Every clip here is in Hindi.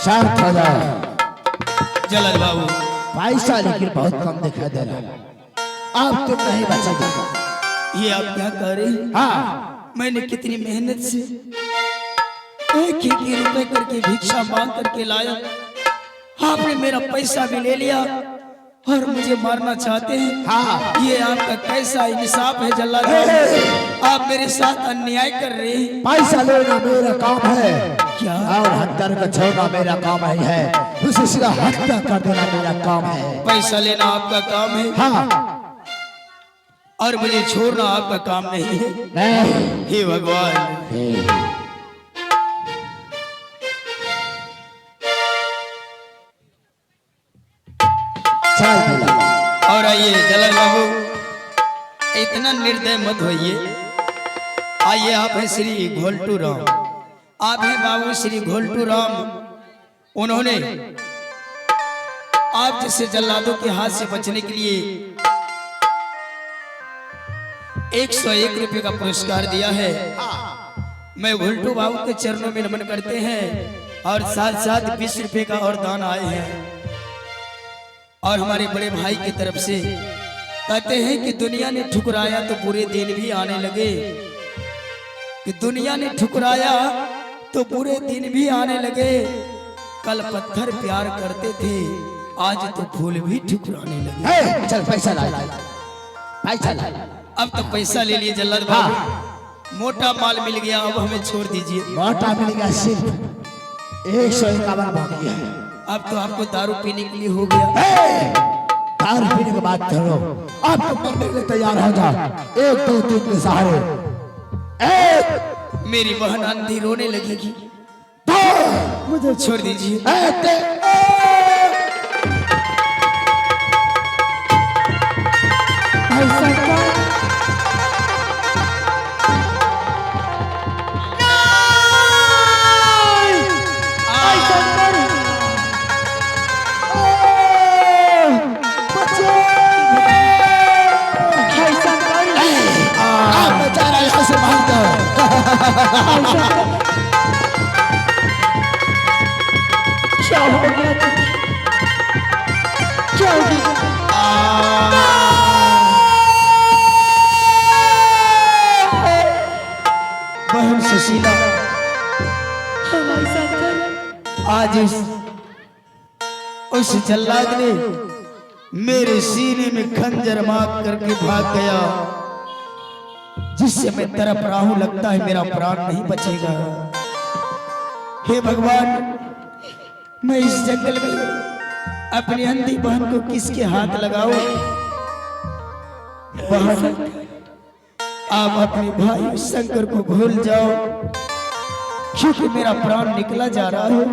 7,000। जलाल बाबू पैसा लेकिन बहुत कम दिखाई दे रहा है, अब तुम नहीं बचेगा। ये आप क्या कह रहे हैं? हाँ, मैंने कितनी मेहनत से एक एक रुपए करके भिक्षा मांग करके लाया, आपने मेरा पैसा भी ले लिया और मुझे मारना चाहते हैं। हाँ। ये आपका कैसा इंसाफ है जल्लाद बाबू? आप मेरे साथ अन्याय कर रहे हैं। पैसा लेना मेरा काम है क्या? और हत्या को छोड़ना मेरा काम नहीं है, उसे सीधा हत्या कर देना मेरा काम है। पैसा लेना आपका काम है हाँ, और मुझे छोड़ना आपका काम नहीं है। नहीं। हे भगवान, चल दिला। और आइए जलाल बाबू, इतना निर्दय मत होइए। आइए, आप हैं श्री घोलटू राम, आप हैं बाबू श्री घोलटू राम। उन्होंने आप जैसे जल्लादों के हाथ से बचने के लिए 101 रुपए का पुरस्कार दिया है। मैं घोलटू बाबू के चरणों में नमन करते हैं और साथ साथ 20 रुपए का और दान आए हैं। और हमारे बड़े भाई की तरफ से कहते हैं कि दुनिया ने ठुकराया तो बुरे दिन भी आने लगे, कि दुनिया ने ठुकराया तो बुरे दिन भी आने लगे। कल पत्थर प्यार करते थे, आज तो फूल भी ठुकराने लगे। चल पैसा ला, पैसा ला। अब तो पैसा ले लिए जल्लाद बाबू, मोटा माल मिल गया, अब हमें छोड़ दीजिए। मोटा मिल गया, सिर्फ 151 बाकी है। अब तो आपको दारू पीने के लिए हो गया। दारू पीने के बाद चलो, अब तो मरने के लिए तैयार हो जा। 1 2 3 के सहारे। मेरी बहन अंधी रोने लगेगी, मुझे छोड़ दीजिए। क्या हो गया? क्या हो गया? बहन सुशीला, आज उस जल्लाद ने मेरे सीने में खंजर मार करके भाग गया, जिससे मैं तड़प रहा हूं। लगता है मेरा प्राण नहीं बचेगा। हे भगवान, मैं इस जंगल में अपनी अंधी बहन को किसके हाथ लगाऊं? बहन, आप अपने भाई शंकर को भूल जाओ, क्योंकि मेरा प्राण निकला जा रहा है।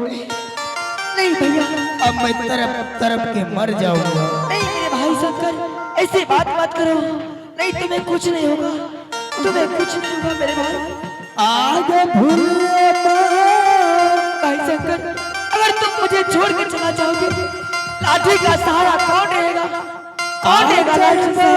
नहीं भैया, अब मैं तरफ तरफ के मर जाऊंगा। नहीं मेरे भाई शंकर, ऐसी बात मत करो। नहीं, तुम्हें कुछ नहीं होगा, तुम्हें कुछ नहीं होगा मेरे भाई। आगे भूल भाई शंकर, अगर तुम मुझे छोड़ कर चला जाओगे, लाठी का सहारा कौन रहेगा? कौन रहेगा लाठी से?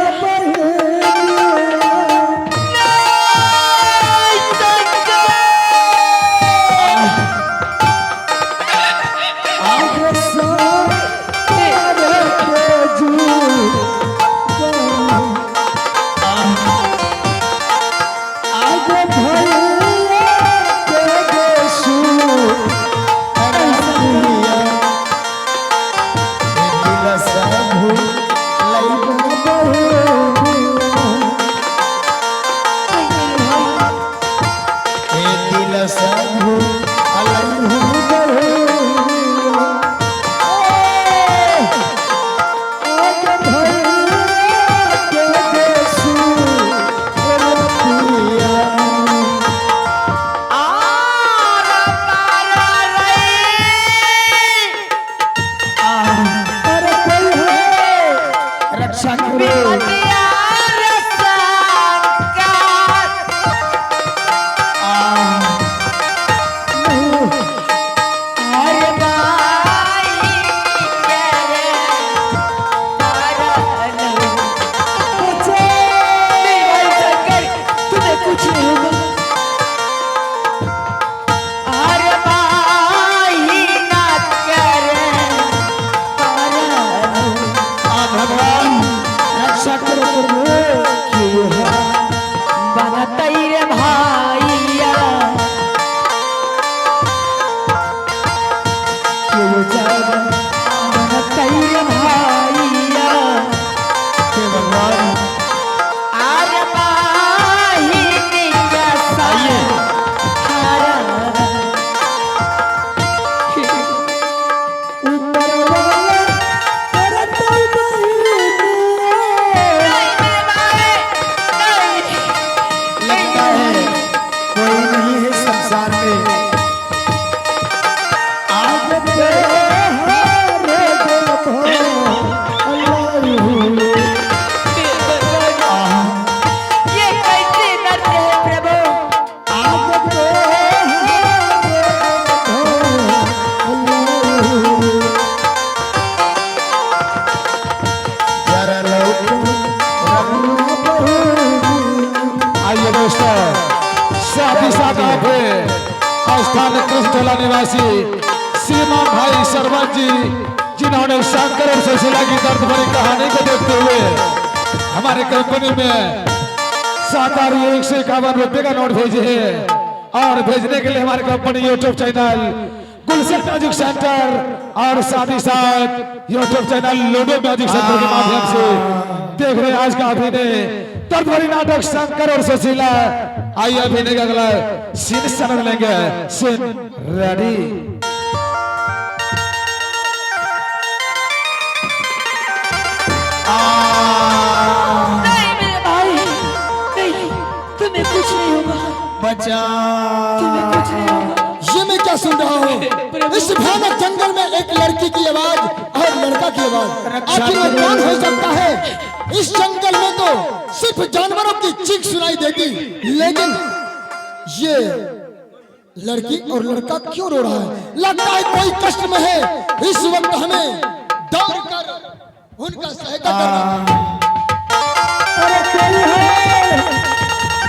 ये जावा कई भाइया हे भगवान आरे बाहिनी का सहारा ऊपर वाला करता लगता है कोई नहीं है संसार में आग पे हारे गो ये कैसे करते हैं प्रभु आग पे जरा लौटो आइए दोस्तों, साथ ही साथ आप स्थानीय कृष्णटोला निवासी श्रीमान भाई सरवन जी, जिन्होंने शंकर और सुशीला की दर्द भरी कहानी को देखते हुए हमारे कंपनी में 7,151 रुपए का नोट भेजे हैं। और भेजने के लिए हमारे कंपनी यूट्यूब चैनल गुलशन म्यूजिक सेंटर और साथ ही साथ YouTube channel ludo music centre के माध्यम से देख रहे हैं आज का अभिनय दर्द भरी नाटक शंकर और सुशीला। आइए अभिनय का अगला सीन समझ लेंगे। Scene ready. नहीं मेरे भाई नहीं तुम्हें कुछ नहीं होगा बचा तुम्हें कुछ नहीं होगा ये मैं क्या सुन रहा हूँ? इस भयानक जंगल में एक लड़की की आवाज और लड़का की आवाज, आखिर में कौन हो सकता है? इस जंगल में तो सिर्फ जानवरों की चीख सुनाई देगी, लेकिन ये लड़की और लड़का क्यों रो रहा है? लगता है कोई कष्ट में है। इस वक्त हमें दौड़ कर उनका सहायता करना। अरे कोई है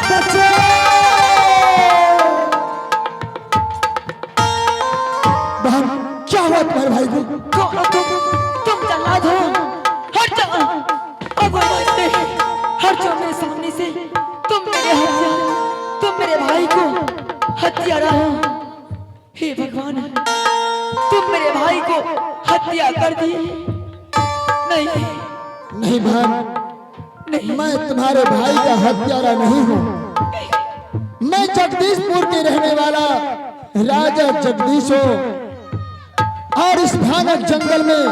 बच्चे बहन क्या हुआ तुम्हारे भाई को? कौन हो तुम जल्लाद हो हट जाओ अब हट जाओ मेरे सामने से तुम मेरे हत्यारा तुम मेरे भाई को हत्यारा हो। हे भगवान तुम मेरे भाई को हत्या कर दिए। नहीं नहीं बहन, नहीं मैं तुम्हारे भाई का हत्यारा नहीं हूँ। मैं जगदीशपुर के रहने वाला राजा जगदीश हूँ और इस भयानक जंगल में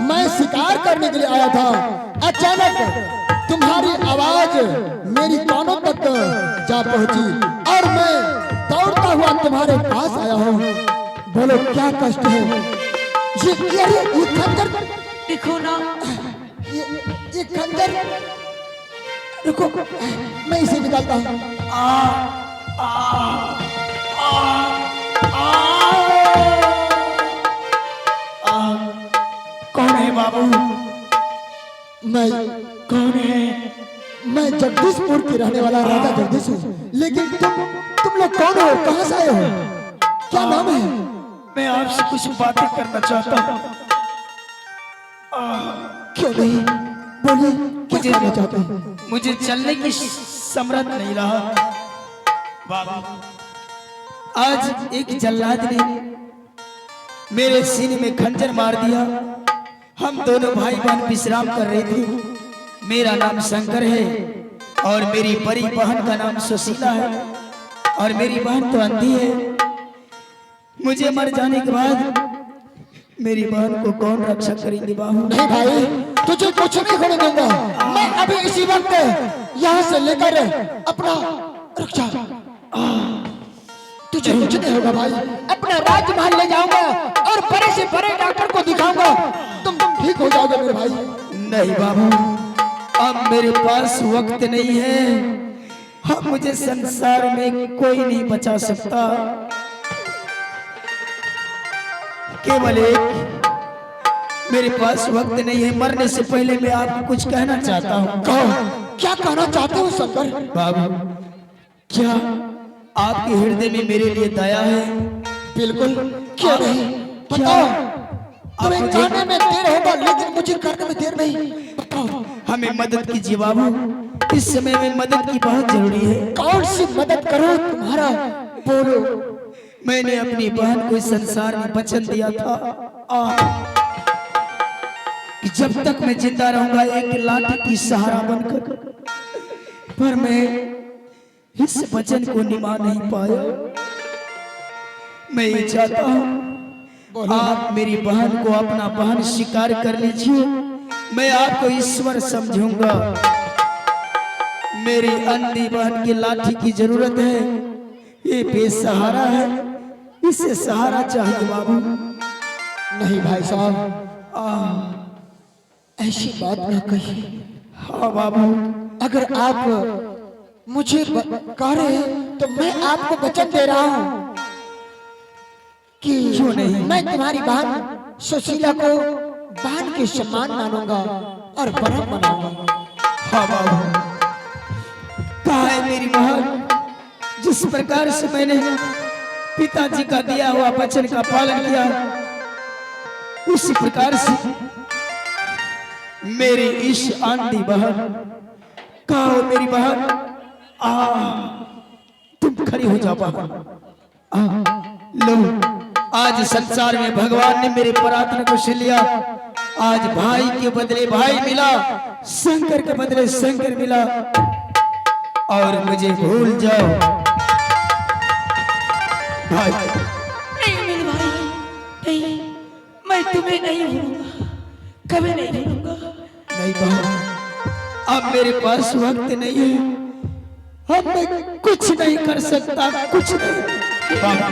मैं शिकार करने के लिए आया था। अचानक तुम्हारी आवाज मेरी कानों तक जा पहुंची और मैं दौड़ता हुआ तुम्हारे पास आया हूँ। बोलो क्या कष्ट है? ये खंजर देखो ना ये खंजर, रुको मैं इसे निकालता हूँ। कौन है बाबू? मैं कौन है? मैं जगदीशपुर के रहने वाला राजा जगदीश हूँ, लेकिन तुम लोग कौन हो? कहाँ से आए हो? क्या नाम है? मैं आपसे कुछ बातें करना चाहता हूँ। क्यों नहीं बोलिए, क्या कहना चाहते हैं? मुझे चलने की समर्थ नहीं रहा बाबू। आज एक जल्लाद ने मेरे सीने में खंजर मार दिया। हम दोनों भाई बहन विश्राम कर रहे थे। मेरा नाम शंकर है और मेरी बड़ी बहन का नाम सुशीला है और मेरी बहन तो अंधी है। मुझे मर जाने के बाद मेरी बहन को कौन रक्षा करेंगे बाबू? नहीं भाई, तुझे कुछ नहीं होने दूंगा। मैं अभी इसी वक्त यहाँ से लेकर अपना रक्षा, तुझे कुछ नहीं होगा भाई। अपना राजमहल ले जाऊंगा और बड़े से बड़े डॉक्टर को दिखाऊंगा, तुम ठीक हो जाओगे मेरे भाई। नहीं बाबू, अब मेरे पास वक्त नहीं है। अब मुझे संसार में कोई नहीं बचा सकता। केवल एक मेरे पास वक्त नहीं है। मरने से पहले मैं आपको कुछ कहना चाहता हूँ। कहो, क्या कहना चाहते हो शंकर? बाबू, क्या आपके हृदय में मेरे लिए दया है? बिल्कुल, क्यों नहीं, बताओ। तुम्हें कहने में देर होगा लेकिन मुझे करने में देर नहीं। बताओ, हमें मदद कीजिए बाबू। इस समय में मदद की बहुत जरूरी है। कौन सी मदद करो तुम्हारा? बोलो। मैंने अपनी बहन को इस संसार में वचन दिया था कि जब तक मैं जिंदा रहूंगा एक लाठी की सहारा बनकर, पर मैं इस वचन को निभा नहीं पाया। मैं ये चाहता हूं आप मेरी बहन को अपना बहन स्वीकार कर लीजिए। मैं आपको ईश्वर समझूंगा। मेरी अंधी बहन की लाठी की जरूरत है। ये बेसहारा है, इसे सहारा चाहिए बाबू। नहीं भाई साहब, ऐसी बात ना कहिए। हाँ बाबू, अगर आप मुझे कह रहे हैं तो मैं आपको वचन दे रहा हूँ कि क्यों नहीं? मैं तुम्हारी बहन सुशीला को बहन के समान मानूंगा और बड़ा बनाऊंगा। हाँ बाबू, कहा है मेरी बहन, जिस प्रकार से मैंने पिताजी का दिया हुआ वचन का पालन किया, उसी प्रकार से मेरी इस आंधी बहन, कहो मेरी बहन, तुम खड़ी हो जाओ बहन। लो, आज संसार में भगवान ने मेरे प्रार्थना को सुन लिया। आज भाई के बदले भाई मिला, शंकर के बदले शंकर मिला, और मुझे भूल जाओ भाई। नहीं मेरे भाई, नहीं, मैं तुम्हें नहीं भूलूंगा, कभी नहीं भूलूंगा। नहीं बहन, अब मेरे पास वक्त नहीं है। अब मैं कुछ नहीं कर सकता, कुछ नहीं। बाबा,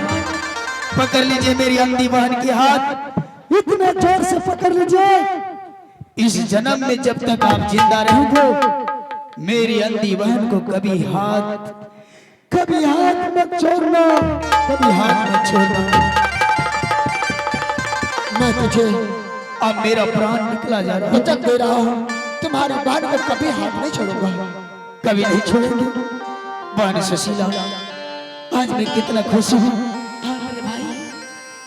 पकड़ लीजिए मेरी अंधी बहन के हाथ, इतना जोर से पकड़ लीजिए। इस जन्म में जब तक आप जिंदा रहोगे, मेरी अंधी बहन को कभी हाथ मत छोड़ना, कभी हाथ मत छोड़ना। मैं तुझे अब मेरा प्राण निकला जा रहा है। वचन दे रहा हूँ, तुम्हारी बहन को कभी हाथ नहीं छोड़ूंगा, कभी नहीं छोड़ेंगे। बहन सुशीला, आज मैं कितना खुश हूँ।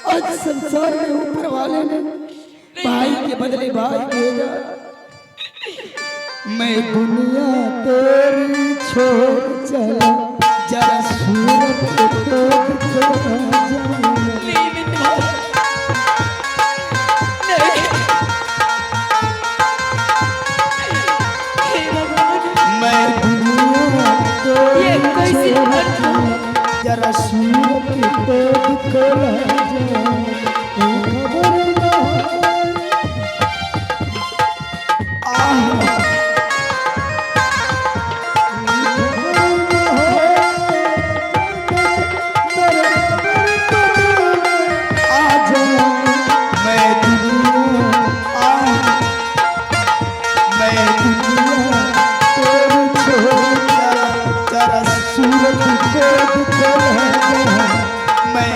आज संसार में ऊपर वाले ने भाई के बदले भाई भेजा। मैं दुनिया तेरी छोड़ चला, जरा सूरत को छोड़ा जा। नहीं मेरे भाई, नहीं, हे भगवान, मैं दुनिया ये कैसे अर्थ? जरा सूरत को छोड़ा जा। मैं